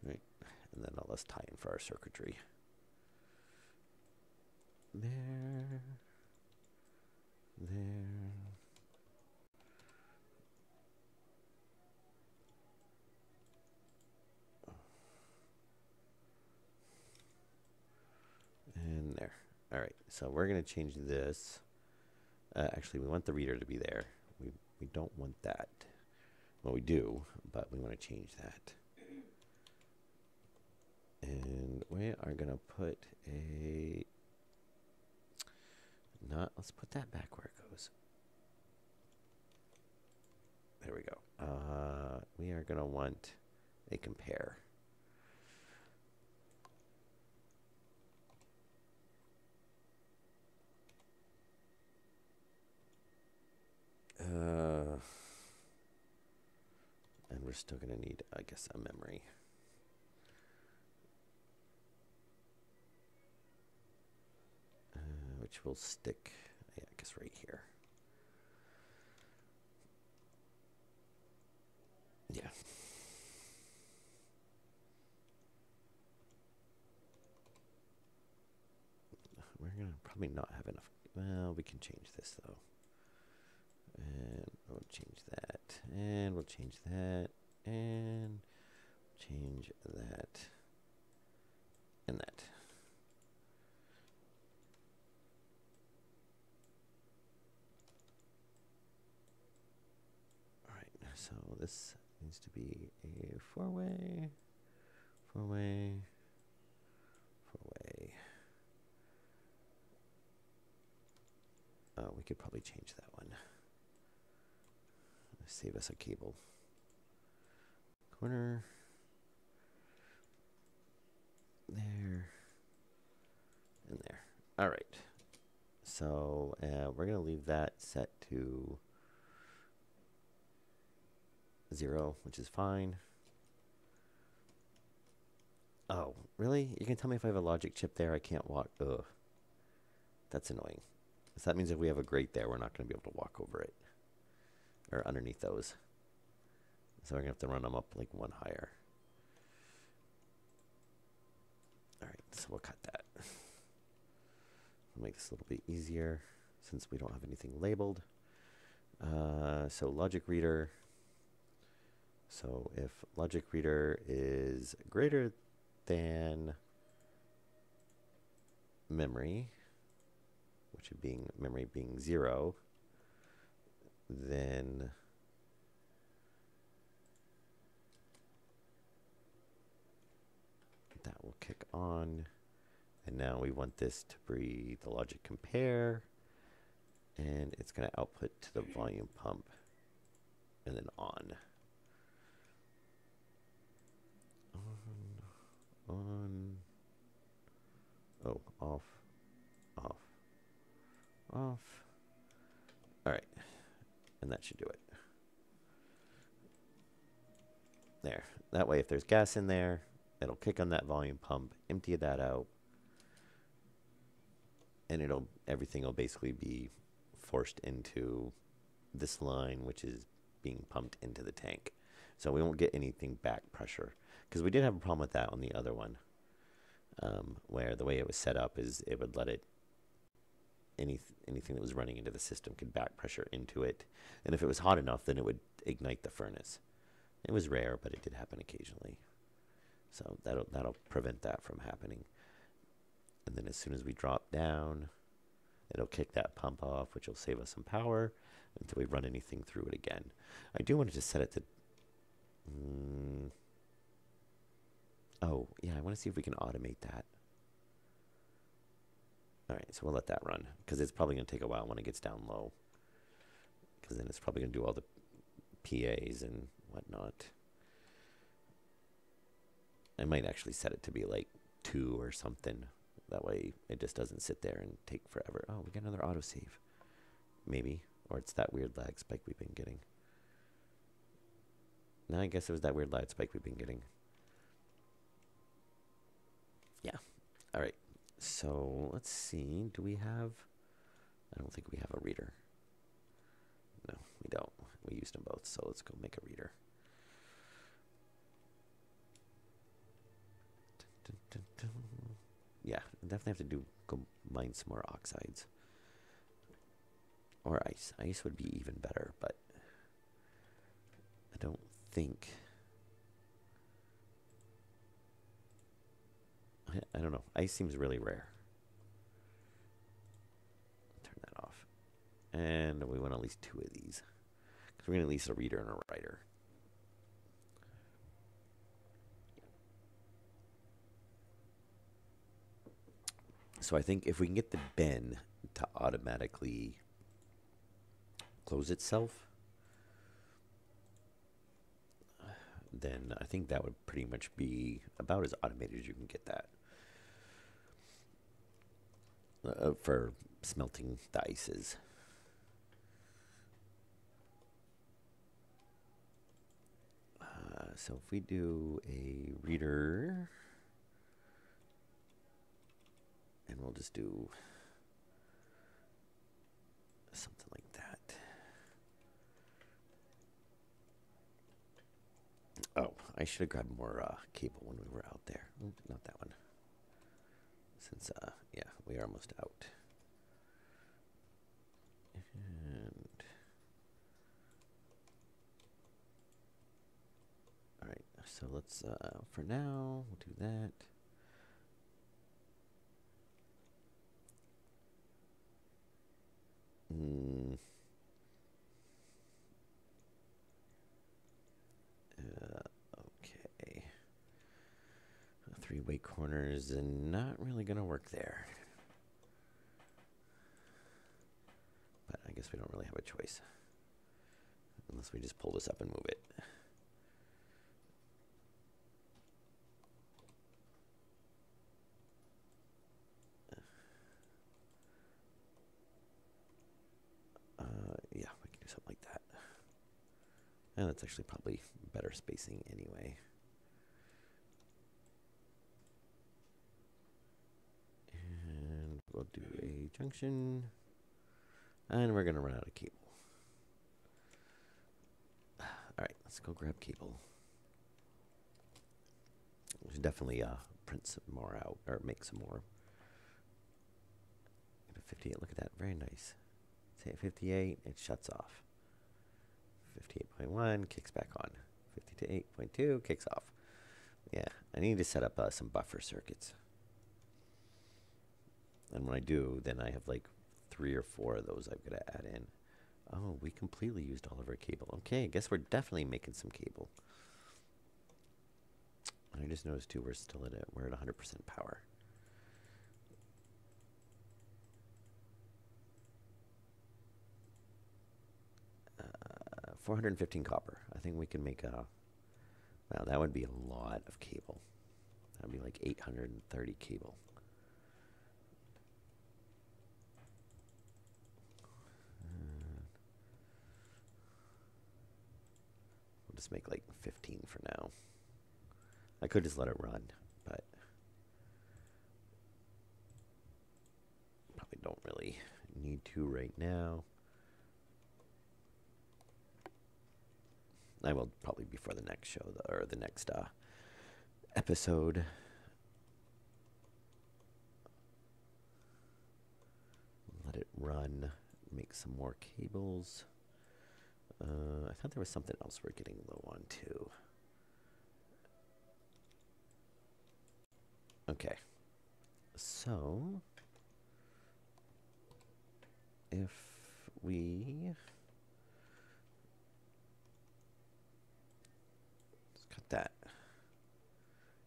Right. And then let's tie in for our circuitry. There. And there. All right, so we're going to change this. Actually, we want the reader to be there. We don't want that. Well, we do, but we want to change that. And we are going to put a... let's put that back where it goes. There we go. We are going to want a compare. And we're still going to need, I guess, a memory. Which will stick, yeah, I guess right here. Yeah. We're going to probably not have enough. Well, we can change this, though. And we'll change that. And we'll change that. And change that. And that. Alright, so this needs to be a four-way, four-way, four-way. Oh, we could probably change that one. Save us a cable. Corner. There. And there. All right. So we're going to leave that set to 0, which is fine. Oh, really? You can tell me if I have a logic chip there, I can't walk. Ugh. That's annoying. So that means if we have a grate there, we're not going to be able to walk over it. Or underneath those. So we're going to have to run them up like one higher. All right, so we'll cut that. We'll make this a little bit easier since we don't have anything labeled. So logic reader. So if logic reader is greater than memory, which would being memory being 0, then that will kick on. And now we want this to be the logic compare, and it's going to output to the volume pump, and then on. On. Oh, off. Off. Off. All right. And that should do it. There. That way, if there's gas in there, it'll kick on that volume pump, empty that out, and everything will basically be forced into this line, which is being pumped into the tank. So we won't get anything back pressure. Because we did have a problem with that on the other one, where the way it was set up is it would let it, anything that was running into the system could back pressure into it. And if it was hot enough, then it would ignite the furnace. It was rare, but it did happen occasionally. So that'll prevent that from happening. And then as soon as we drop down, it'll kick that pump off, which will save us some power until we run anything through it again. I do want to just set it to... oh, yeah, I want to see if we can automate that. All right, so we'll let that run, because it's probably going to take a while when it gets down low. Because then it's probably going to do all the PAs and whatnot. I might actually set it to be like 2 or something. That way it just doesn't sit there and take forever. Oh, we got another autosave. Maybe. Or it's that weird lag spike we've been getting. No, I guess it was that weird lag spike we've been getting. Yeah. All right. So let's see. Do we have... I don't think we have a reader. No, we don't. We used them both. So let's go make a reader. Yeah, definitely have to go mine some more oxides. Or ice. Ice would be even better, but I don't think... I don't know. Ice seems really rare. Turn that off. And we want at least 2 of these. Because we're going to at least a reader and a writer. So I think if we can get the bin to automatically close itself, then I think that would pretty much be about as automated as you can get that. For smelting the ices. So if we do a reader, and we'll just do something like that. Oh, I should have grabbed more cable when we were out there. Not that one. Since, yeah, we are almost out. And So let's, for now, we'll do that. Okay. Three-way corners and not really going to work there. But I guess we don't really have a choice. Unless we just pull this up and move it. Yeah, we can do something like that. And that's actually probably better spacing anyway. And we'll do a junction. And we're going to run out of cable. Alright, let's go grab cable. We should definitely print some more out, or make some more. 58, look at that, very nice. Say at 58, it shuts off. 58.1 kicks back on. 58.2 kicks off. Yeah, I need to set up some buffer circuits. And when I do, then I have like 3 or 4 of those I've got to add in. Oh, we completely used all of our cable. Okay, I guess we're definitely making some cable. I just noticed too, we're at 100% power. 415 copper. I think we can make a, wow, that would be a lot of cable. That would be like 830 cable. We'll just make like 15 for now. I could just let it run, but probably don't really need to right now. I will probably before the next show, or the next episode. Let it run, make some more cables. I thought there was something else we're getting low on too. Okay, so if we let's cut that.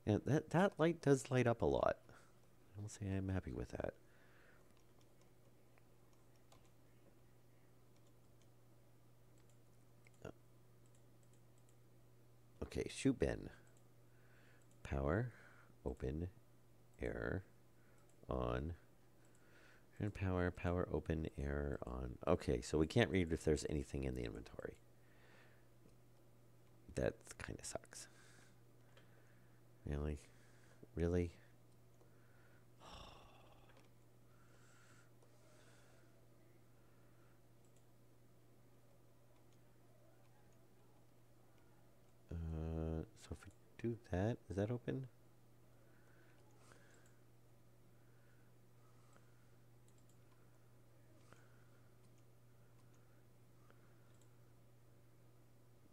Yeah, that light does light up a lot. I will say I'm happy with that. Okay, shoot bin. Power, open, error, on. And power, open, error, on. Okay, so we can't read if there's anything in the inventory. That kind of sucks. Really? Really? So if we do that, is that open?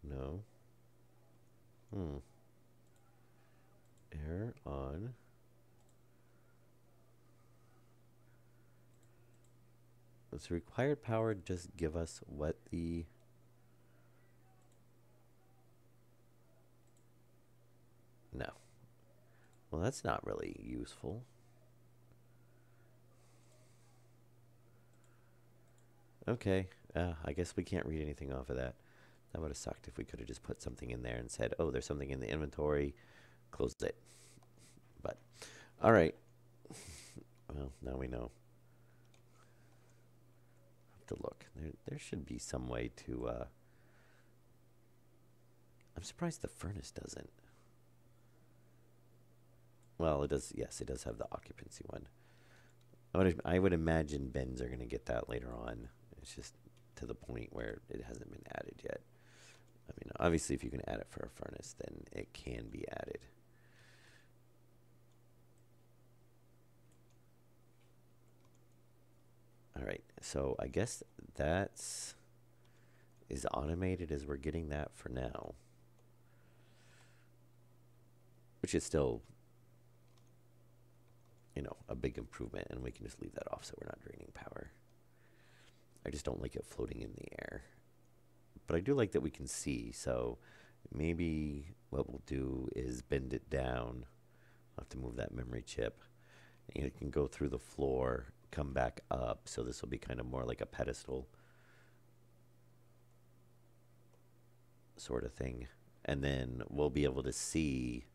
No. Error on. Does required power just give us what the... No. Well, that's not really useful. Okay. I guess we can't read anything off of that. That would have sucked if we could have just put something in there and said, oh, there's something in the inventory. Closed it. But, all right. Well, now we know. Have to look. There should be some way to... I'm surprised the furnace doesn't. Well, it does. Yes, it does have the occupancy one. I would imagine bins are going to get that later on. It's just to the point where it hasn't been added yet. I mean, obviously, if you can add it for a furnace, then it can be added. All right, so I guess that's as automated as we're getting that for now. which is still, a big improvement, and we can just leave that off so we're not draining power. I just don't like it floating in the air. But I do like that we can see, so maybe what we'll do is bend it down. I'll have to move that memory chip. And it can go through the floor, come back up, so this will be kind of more like a pedestal sort of thing. And then we'll be able to see,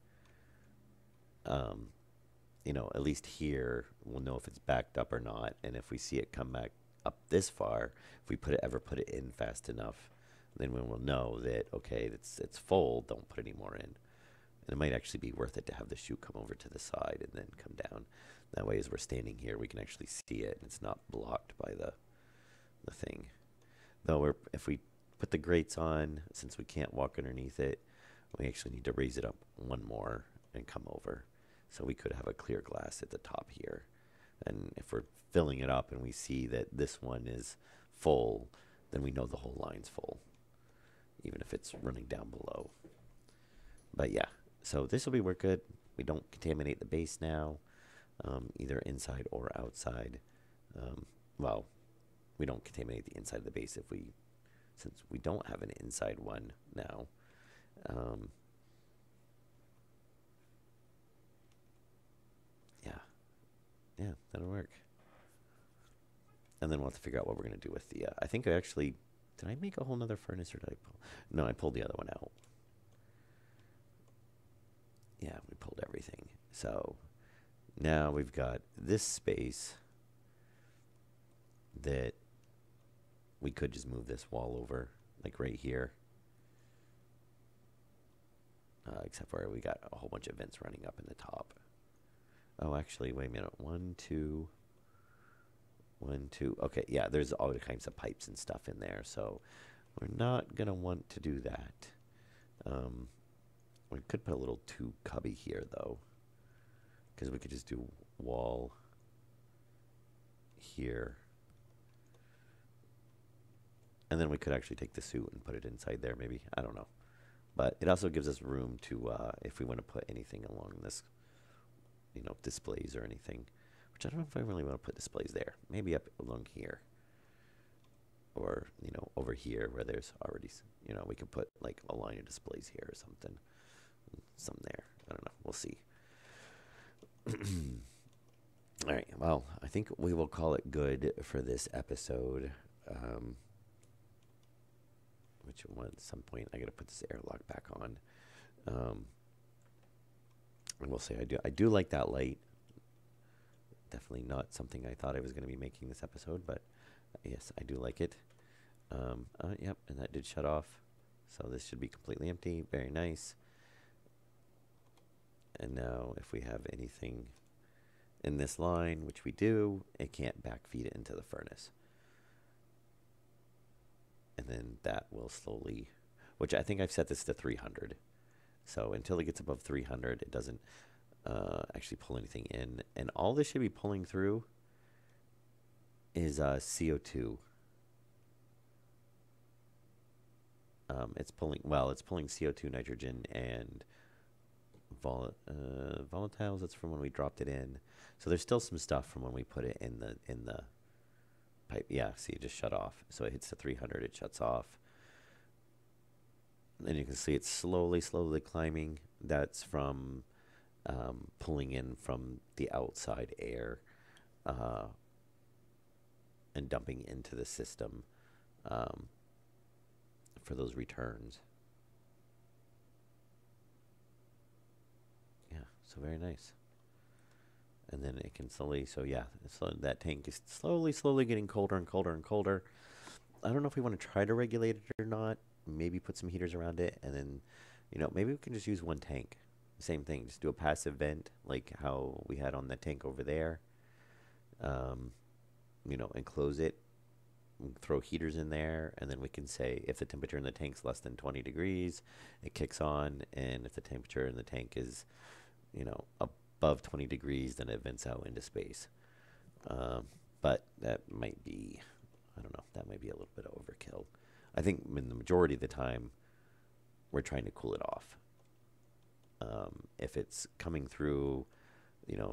at least here, we'll know if it's backed up or not. And if we see it come back up this far, if we ever put it in fast enough, then we will know that, okay, it's full, don't put any more in. And it might actually be worth it to have the chute come over to the side and then come down. That way, as we're standing here, we can actually see it, and it's not blocked by the thing. Though, if we put the grates on, since we can't walk underneath it, we actually need to raise it up one more and come over. So we could have a clear glass at the top here. And if we're filling it up and we see that this one is full, then we know the whole line's full, even if it's running down below. But yeah, so this will work good. We don't contaminate the base now, either inside or outside. Well, we don't contaminate the inside of the base since we don't have an inside one now. Yeah, that'll work. And then we'll have to figure out what we're going to do with the, I think did I make a whole nother furnace or did I pull? No, I pulled the other one out. Yeah, we pulled everything. So now we've got this space that we could just move this wall over, like right here. Except for we got a whole bunch of vents running up in the top. Oh, actually, wait a minute. 1, 2, 1, 2. Okay, yeah, there's all kinds of pipes and stuff in there, so we're not going to want to do that. We could put a little tube cubby here, though, because we could just do wall here. And then we could actually take the suit and put it inside there, maybe. I don't know. But it also gives us room to, if we want to put anything along this, displays or anything. Which I don't know if I really want to put displays there. Maybe up along here. Or, over here where there's already, we could put like a line of displays here or something. Some there. I don't know. We'll see. All right. Well, I think we will call it good for this episode. Which at some point I got to put this airlock back on. And we'll say I do like that light. Definitely not something I thought I was going to be making this episode, but yes, I do like it. Yep, and that did shut off. So this should be completely empty. Very nice. And now if we have anything in this line, which we do, it can't backfeed it into the furnace. And then that will slowly, which I think I've set this to 300. So until it gets above 300, it doesn't actually pull anything in. And all this should be pulling through is CO2. It's pulling CO2, nitrogen, and volatiles. That's from when we dropped it in. So there's still some stuff from when we put it in the pipe. Yeah, see, it just shut off. So it hits the 300, it shuts off. And you can see it's slowly climbing. That's from pulling in from the outside air and dumping into the system for those returns. Yeah, so very nice. And then it can slowly, so yeah, so that tank is slowly getting colder and colder and colder. I don't know if we want to try to regulate it or not. Maybe put some heaters around it, and then, maybe we can just use one tank. Same thing, just do a passive vent like how we had on the tank over there. And close it, throw heaters in there, and then we can say if the temperature in the tank's less than 20 degrees, it kicks on, and if the temperature in the tank is, above 20 degrees, then it vents out into space. But that might be, I don't know, that might be a little bit of overkill. I think in the majority of the time, we're trying to cool it off. If it's coming through,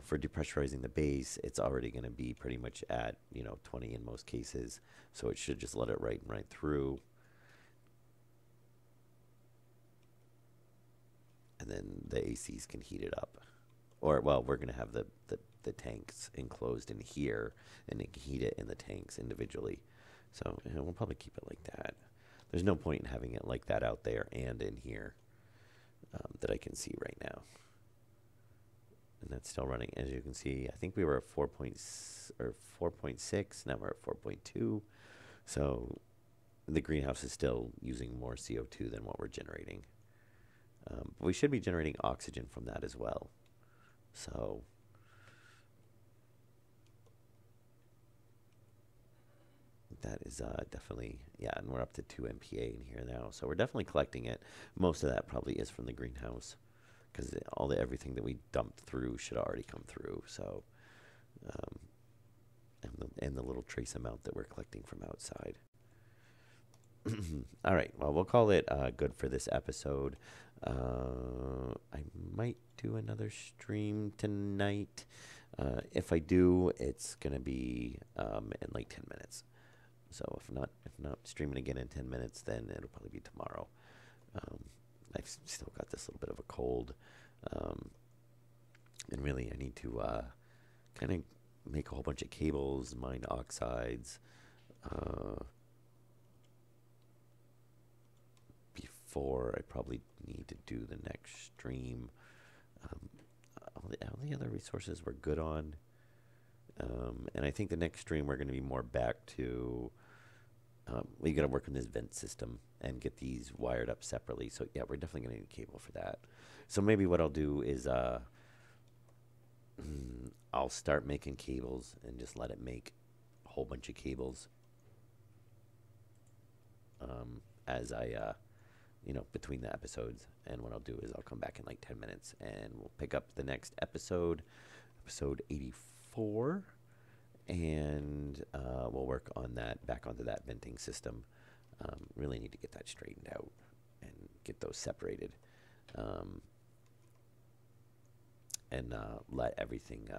for depressurizing the base, it's already going to be pretty much at, 20 in most cases. So it should just let it right through. And then the ACs can heat it up. Or, well, we're going to have the tanks enclosed in here, and it can heat it in the tanks individually. So we'll probably keep it like that. There's no point in having it like that out there and in here that I can see right now. And that's still running. As you can see, I think we were at 4.6. Now we're at 4.2. So the greenhouse is still using more CO2 than what we're generating. But we should be generating oxygen from that as well. So that is definitely, yeah, and we're up to 2 MPa in here now. So we're definitely collecting it. Most of that probably is from the greenhouse, because everything that we dumped through should already come through. So, and the little trace amount that we're collecting from outside. All right. Well, we'll call it good for this episode. I might do another stream tonight. If I do, it's gonna be in like 10 minutes. So if not streaming again in 10 minutes, then it'll probably be tomorrow. I've still got this little bit of a cold, and really I need to kind of make a whole bunch of cables, mine oxides, before I probably need to do the next stream. All the other resources we're good on, and I think the next stream we're going to be more back to. We got to work on this vent system and get these wired up separately. So yeah, we're definitely going to need a cable for that. So maybe what I'll do is I'll start making cables and just let it make a whole bunch of cables as I between the episodes. And what I'll do is I'll come back in like 10 minutes and we'll pick up the next episode 84. And we'll work on that, back onto that venting system. Really need to get that straightened out and get those separated. And let everything,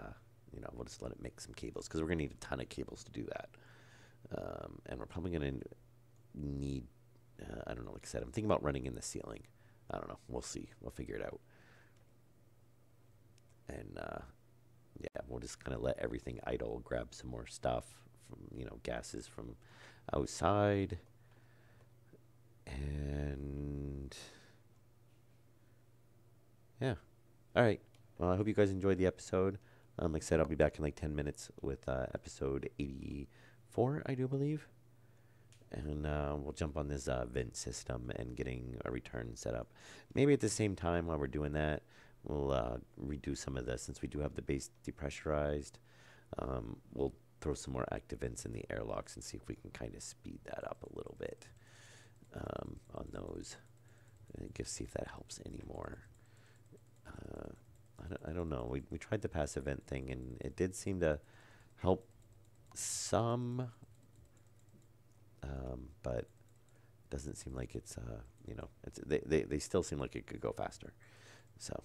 we'll just let it make some cables, because we're going to need a ton of cables to do that. And we're probably going to need, I don't know, like I said, I'm thinking about running in the ceiling. I don't know. We'll see. We'll figure it out. And, yeah, we'll just kind of let everything idle, grab some more stuff from, gases from outside. And yeah. All right. Well, I hope you guys enjoyed the episode. Like I said, I'll be back in like 10 minutes with episode 84, I do believe. And we'll jump on this vent system and getting a return set up. Maybe at the same time while we're doing that, we'll redo some of this. Since we do have the base depressurized, we'll throw some more active vents in the airlocks and see if we can kind of speed that up a little bit on those. And see if that helps anymore. I don't know. We tried the passive vent thing, and it did seem to help some, but doesn't seem like it's they still seem like it could go faster. So,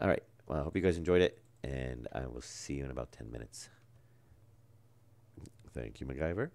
all right. Well, I hope you guys enjoyed it, and I will see you in about 10 minutes. Thank you, MacGyver.